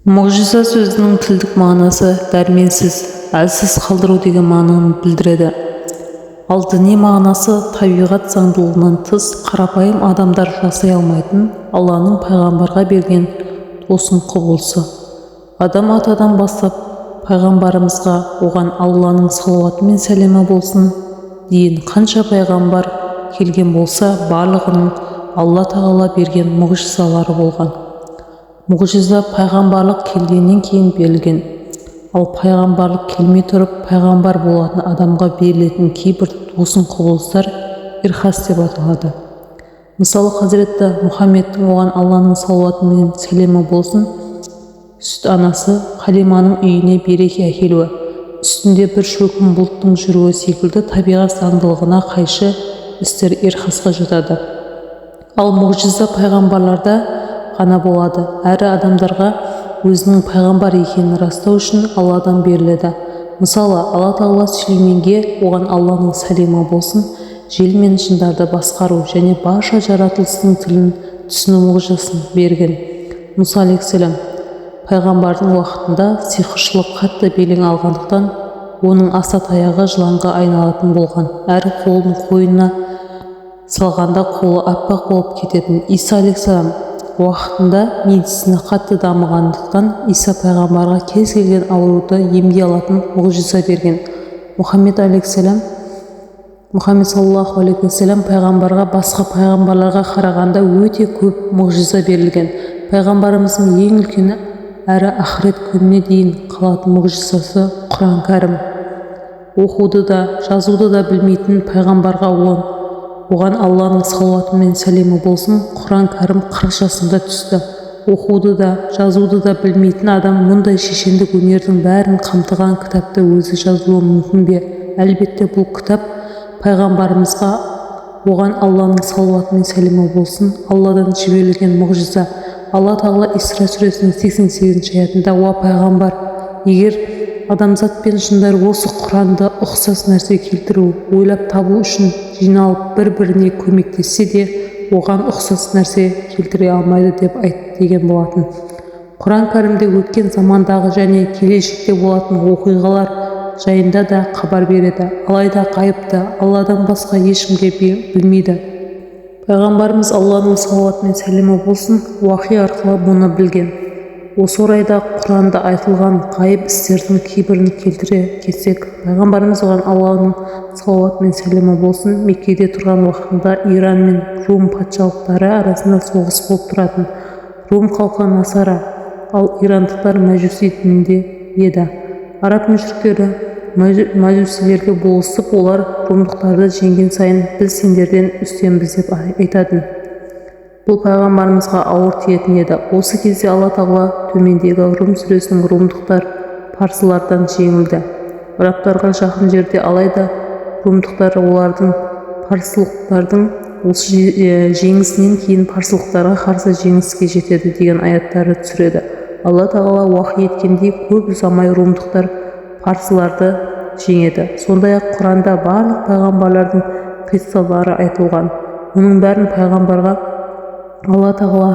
Мұғжиза сөзінің тілдік мағынасы дәрменсіз, әлсіз қалдыру деген мағынаны білдіреді. Ал діни мағынасы табиғат заңдылығынан тыс қарапайым адамдар жасай алмайтын Алланың пайғамбарға берген тосын құбылысы. Адам атадан бастап пайғамбарымызға, оған Алланың салауаты мен сәлемі болсын, дейін қанша пайғамбар келген болса, барлығының Алла тағала берген мұғжизалары болған. Мұғжиза пайғамбарлық келгеннен кейін берілген, ал пайғамбарлық келмей тұрып пайғамбар болатын адамға берілетін кейбір тосын құбылыстар ирхас деп аталады. Мысалы, Хазіреті Мұхаммедтің, оған Алланың салауаты мен сәлемі болсын, сүт анасы Халиманың үйіне береке әкелуі, үстінде бір шөкім бұлттың жүруі секілді табиғат заңдылығына қайшы істер ирхасқа жатады. Ал мұғжиза пайғамбарларда ғана болады, әрі адамдарға өзінің пайғамбар екенін растау үшін Алладан беріледі. Мысалы, Алла тағала Сүлейменге, оған Алланың сәлемі болсын, жел мен жындарды басқару және барша жаратылыстың тілін түсіну мұғжизасын берген. Мұса алейхиссалам пайғамбардың уақытында сиқыршылық қатты белең алғандықтан оның аса таяғы жыланға айналатын болған, әрі қолын қойнына салғанда қолы аппақ болып кететін. Иса алейхиссалам уақытында медицина қатты дамығандықтан Иса пайғамбарға кез келген ауруды емдей алатын мұғжиза берген. Мұхаммед саллаллаху алейхи вассалам пайғамбарға басқа пайғамбарларға қарағанда өте көп мұғжиза берілген. Пайғамбарымыздың ең үлкені әрі ақырет күніне дейін қалатын мұғжизасы Құран кәрім. Оқуды да, жазуды да білмейтін пайғамбарға оған Алланың салауаты мен сәлемі болсын, Құран кәрім 40 жасында түсті. Оқуды да, жазуды да білмейтін адам мұндай шешендік өнердің бәрін қамтыған кітапты өзі жазуы мүмкін бе? Әлбетте, бұл кітап пайғамбарымызға, оған Алланың салауаты мен сәлемі болсын, Алладан жіберілген мұғжиза. Алла тағала Исра сүресінің 88 аятында: «Уа пайғамбар, егер адамзат пен жындар осы Құранды ұқсас нәрсе келтіру, ойлап табу үшін жиналып бір-біріне көмектессе де, оған ұқсас нәрсе келтіре алмайды» деп айтты деген болатын. Құран кәрімде өткен замандағы және келешекте болатын оқиғалар жайында да хабар береді. Алайда ғайыпты Алладан басқа ешкімге білмейді. Пайғамбарымыз, Алланың салауаты мен сәлемі болсын, уахи арқылы бұны білген. Осы орайда Құранда айтылған ғайып істердің кейбірін келтіре кетсек, пайғамбарымыз, оған Алланың салауаты мен сәлемі болсын, Меккеде тұрған уақытында Иран мен Рум патшалықтары арасында соғыс болып тұратын. Рум халқы насара, ал ирандықтар мәжуси дінінде еді. Араб мүшриктері мәжусилерге болысып, олар румдықтарды жеңген сайын біз сендерден үстембіз деп айтатын. Бұл пайғамбарымызға ауыр тиетін еді. Осы кезде Алла тағала төмендегі Рум сүресінің румдықтар парсылардан жеңілді. Арабтарға жақын жерде, алайда румдықтар олардың парсылықтардың осы жеңісінен кейін парсылықтарға қарсы жеңіске жетеді деген аяттарды түсіреді. Алла тағала уахи еткендей, көп ұзамай румдықтар парсыларды жеңеді. Сондай-ақ Құранда барлық пайғамбарлардың қиссалары айтылған. Оның бәрін пайғамбарға Алла тағала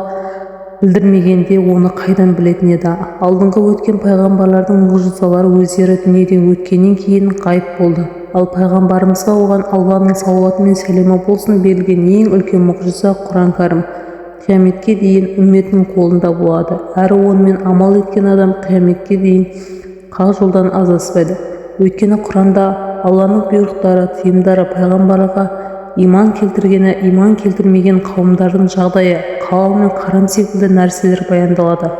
білдірмегенде оны қайдан білетін еді? Алдыңғы өткен пайғамбарлардың мұғжизалары өздері дүниеден өткеннен кейін ғайып болды. Ал пайғамбарымызға, оған Алланың салауаты мен сәлемі болсын, берілген ең үлкен мұғжиза Құран кәрім қияметке дейін үмметінің қолында болады. Әрі онымен амал еткен адам қияметке дейін хақ жолдан азаспайды. Өйткені Құранда Алланың бұйрықтары, тыйымдары, пайғамбарға иман келтіргені, иман келтірмеген қауымдардың жағдайы, қалау мен қарам секілді нәрселер баяндалады.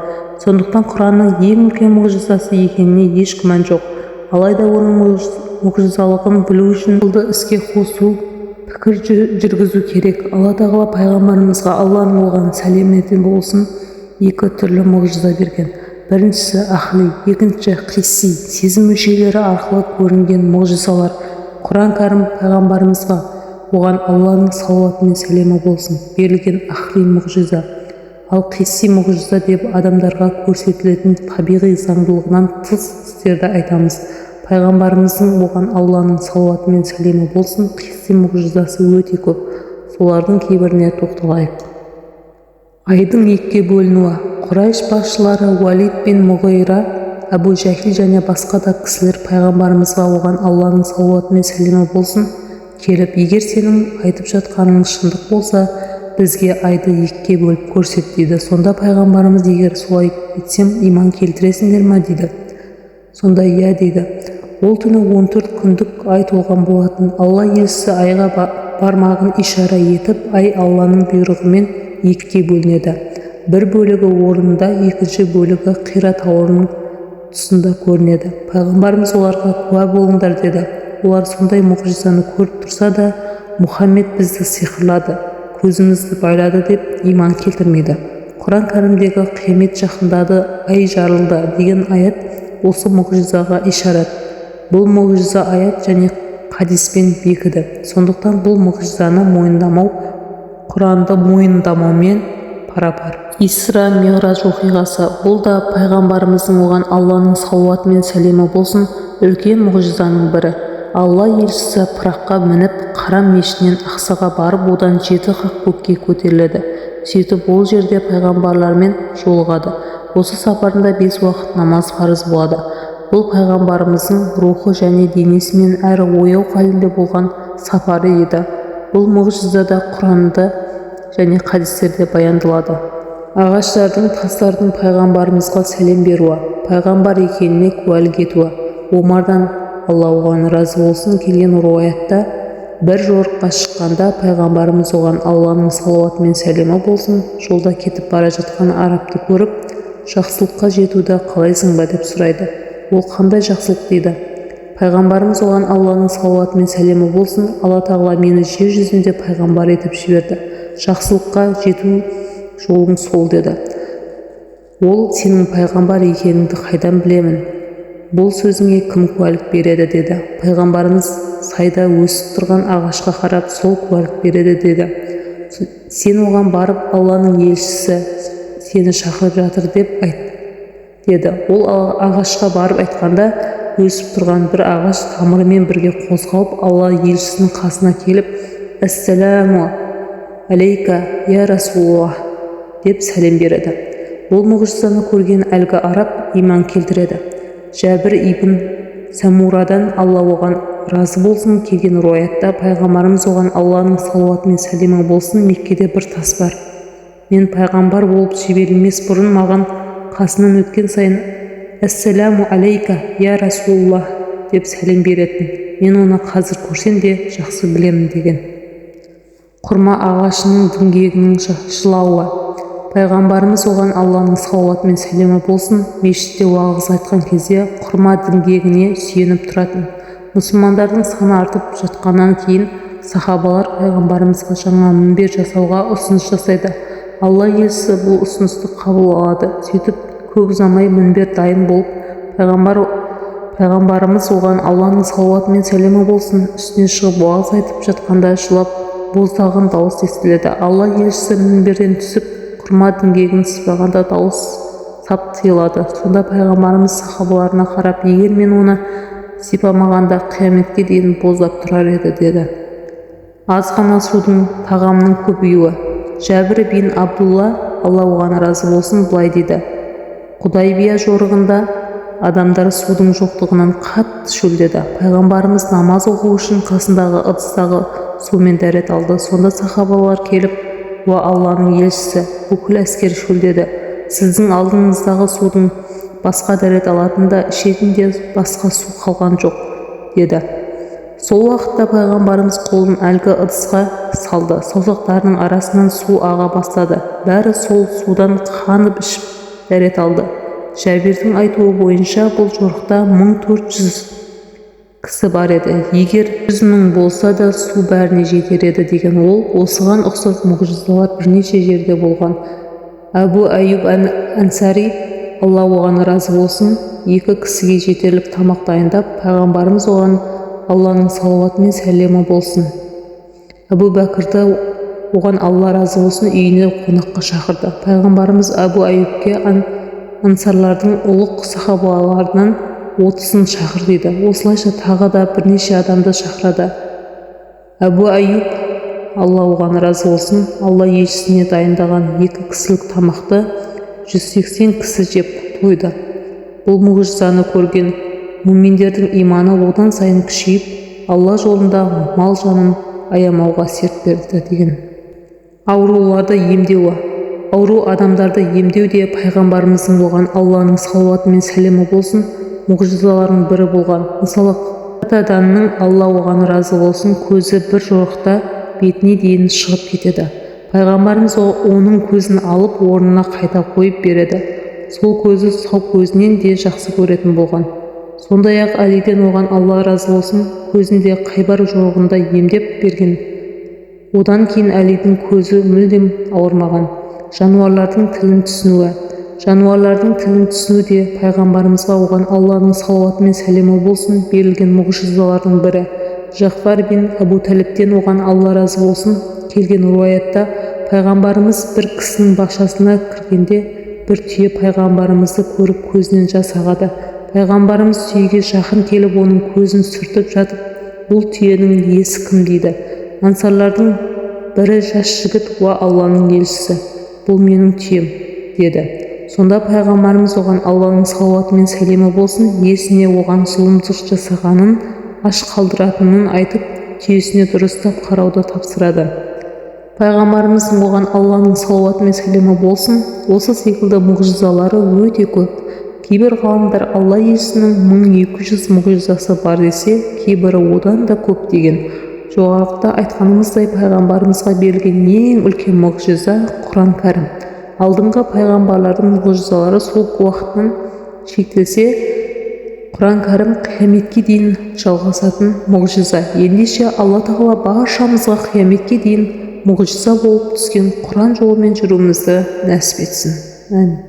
Сондықтан Құранның ең үлкен мұғжизасы екеніне еш күмән жоқ. Алайда оның мұғжизалығын білу үшін бұл іске қосу, пікір жүргізу керек. Алла тағала пайғамбарымызға, Алланың оған сәлеметі болсын, екі түрлі мұғжиза берген. Біріншісі ақли, екінші қисси, сезім мүшелері арқылы көрінген мұғжизалар. Құран кәрім пайғамбарымызға, оған Алланың салауаты мен сәлемі болсын, берілген ақли мұғжиза. Ал қисси мұғжиза деп адамдарға көрсетілетін табиғи заңдылығынан тыс істерді айтамыз. Пайғамбарымыздың, оған Алланың салауаты мен сәлемі болсын, қисси мұғжизасы өте көп. Солардың кейбіріне тоқталайық. Айдың екіге бөлінуі. Құрайш басшылары Уалид бен Мұғира, Әбу Жәһил және басқа да кісілер пайғамбарымызға, оған Алланың салауаты мен сәлемі болсын, келіп, егер сенің айтып жатқаның шындық болса, бізге айды екіге бөліп көрсет дейді. Сонда пайғамбарымыз, егер солай етсем, иман келтіресіңдер ме дейді. Сонда иә дейді. Ол түні 14 күндік ай толған болатын. Алла елшісі айға бармағын ишара етіп, ай Алланың бұйрығымен екіге бөлінеді. Бір бөлігі орнында, екінші бөлігі Қира тауының тұсында көрінеді. Пайғамбарымыз оларға куә болыңдар деді. Олар сондай мұғжизаны көріп тұрса да, Мұхаммед бізді сиқырлады, көзімізді байлады деп иман келтірмейді. Құран кәрімдегі қиямет жақындады, ай жарылды деген аят осы мұғжизаға ишарат. Бұл мұғжиза аят және хадиспен бекіді. Сондықтан бұл мұғжизаны мойындамау Құранды мойындамаумен пара-пар. Исра Миғраж оқиғасы. Бұл да пайғамбарымыздың, оған Алланың салауаты мен сәлемі болсын, үлкен мұғжизаның бірі. Алла елшісі пыраққа мініп, Харам мешітінен Ақсаға барып, одан 7 қақ көкке көтеріледі. Сөйтіп ол жерде пайғамбарлармен жолығады. Осы сапарында 5 уақыт намаз парыз болады. Бұл пайғамбарымыздың рухы және денесімен әрі ояу халінде болған сапары еді. Бұл мұғжизада Құранда және хадистерде баяндалады. Ағаштардың, тастардың пайғамбарымызға сәлем беруі, пайғамбар екеніне куәлік етуі. Омардан, Алла оған разы болсын, келген руаятта, бір жорыққа шыққанда пайғамбарымыз оған Алланың салауаты мен сәлемі болсын, жолда кетіп бара жатқан арабты көріп, жақсылыққа жетуді қалайсың ба деп сұрайды. Ол қандай жақсылық дейді. Пайғамбарымыз оған Алланың салауаты мен сәлемі болсын, Алла тағала мені жер жүзінде пайғамбар етіп жіберді. Жақсылыққа жету жолың сол деді. Ол, сенің пайғамбар екеніңді қайдан білемін? Бұл сөзіңе кім куәлік береді деді. Пайғамбарымыз сайда өсіп тұрған ағашқа қарап сол куәлік береді деді. Сен оған барып, Алланың елшісі сені шақырып жатыр деп айт деді. Ол ағашқа барып айтқанда, өсіп тұрған бір ағаш тамырымен бірге қозғалып, Алла елшісінің қасына келіп, «Әссәләму алейка, я Расулаллах» деп сәлем береді. Бұл мұғжизаны көрген әлгі араб иман келтіреді. Жәбір ибн Самурадан, Алла оған разы болсын, келген руаятта пайғамбарымыз оған Алланың салауаты мен сәлемі болсын, Меккеде бір тас бар. Мен пайғамбар болып жіберілмес бұрын маған қасынан өткен сайын «Әссәләму алейка, я Расулаллах» деп сәлем беретін. Мен оны қазір көрсем де жақсы білемін деген. Құрма ағашының діңгегінің жылауы. Пайғамбарымыз оған Алланың салауаты мен сәлемі болсын, мешітте уағыз айтқан кезде құрма діңгегіне сүйеніп тұратын. Мұсылмандардың саны артып жатқаннан кейін сахабалар пайғамбарымызға жаңа мінбер жасауға ұсыныс жасайды. Алла елшісі бұл ұсынысты қабыл алады. Сөйтіп көп ұзамай мінбер дайын болып, пайғамбарымыз оған Алланың салауаты мен сәлемі болсын, үстіне шығып уағыз айтып жатқанда жылап боздаған дауыс естіледі. Алла елшісі мінберден түсіп, құрма діңгегін сипағанда дауыс сап тыйылады. Сонда пайғамбарымыз сахабаларына қарап, егер мен оны сипамағанда қияметке дейін боздап тұрар еді деді. Аз ғана судың тағамның көбеюі. Жәбір бин Абдулла, Алла оған разы болсын, былай дейді. Құдайбия жорығында адамдар судың жоқтығынан қатты шөлдеді. Пайғамбарымыз намаз оқу үшін қасындағы ыдыстағы сумен дәрет алды. Сонда сахабалар келіп, «Уа Алланың елшісі, бүкіл әскер шөлдеді. Сіздің алдыңыздағы судың басқа дәрет алатында, ішетінде басқа су қалған жоқ» деді. Сол уақытта пайғамбарымыз қолын әлгі ыдысқа салды. Саусақтарының арасынан су аға бастады. Бәрі сол судан қанып ішіп дәрет алды. Жәбірдің айтуы бойынша бұл жорықта 1400 кісі бар еді. Егер 100 мың болса да су бәріне жетер еді деген ол. Осыған ұқсас мұғжизалар бірнеше жерде болған. Әбу Айюб Ансари, Алла оған разы болсын, 2 кісіге жетерлік тамақ дайындап, пайғамбарымыз оған Алланың салауаты мен сәлемі болсын. Әбу Бәкірді оған Алла разы болсын үйіне қонаққа шақырды. Пайғамбарымыз Әбу Айюбке ансарлардың ұлық сахабаларынан 30-ын шақыр дейді. Осылайша тағы да бірнеше адамды шақырады. Әбу Айюб, Алла оған разы болсын, Алла елшісіне дайындаған 2 кісілік тамақты 180 кісі жеп тойды. Бұл мұғжизаны көрген мүминдердің иманы одан сайын күшейіп, Алла жолында мал жанын аямауға серт берді деген. Ауруларды емдеуі. Ауру адамдарды емдеу де пайғамбарымыздың болған Алланың салауаты мен сәлемі болсын мұғжизаларының бірі болған. Мысалы, Қатаданның Алла оған разы болсын көзі бір жорықта бетіне дейін шығып кетеді. Пайғамбарымыз оның көзін алып орнына қайта қойып береді. Сол көзі сау көзінен де жақсы көретін болған. Сондай-ақ Әлиден оған Алла разы болсын көзінде Қайбар жорығында емдеп берген. Одан кейін Әлидің көзі мүлдем ауырмаған. Жануарлардың тілін түсінуі. Жануарлардың тілін түсіну де пайғамбарымызға оған Алланың салауаты мен сәлемі болсын берілген мұғжизалардың бірі. Жафар бин Абу Талибтен оған Алла разы болсын келген руаятта пайғамбарымыз бір кісінің бақшасына кіргенде бір түйе пайғамбарымызды көріп көзінен жас ағады. Пайғамбарымыз түйеге жақын келіп оның көзін сүртіп жатып, бұл түйенің иесі кім дейді. Ансарлардың бірі жас жігіт, уа Алланың елшісі, бұл менің түйем деді. Сонда пайғамбарымыз оған Алланың салауаты мен сәлемі болсын иесіне оған зұлымдық жасағанын, аш қалдыратынын айтып, түйесіне дұрыстап қарауды тапсырады. Пайғамбарымыздың оған Алланың салауаты мен сәлемі болсын осы секілді мұғжизалары өте көп. Кейбір ғалымдар Алла елшісінің 1200 мұғжизасы бар десе, кейбірі одан да көп деген. Жоғарыда айтқанымыздай пайғамбарымызға берілген ең үлкен мұғжиза Құран кәрім. Алдыңғы пайғамбарлардың мұғжизалары сол уақытынан шектелсе, Құран кәрім қияметке дейін жалғасатын мұғжиза. Ендеше Алла тағала баршамызға қияметке дейін мұғжиза болып түскен Құран жолымен жүруімізді нәсіп етсін. Әмин.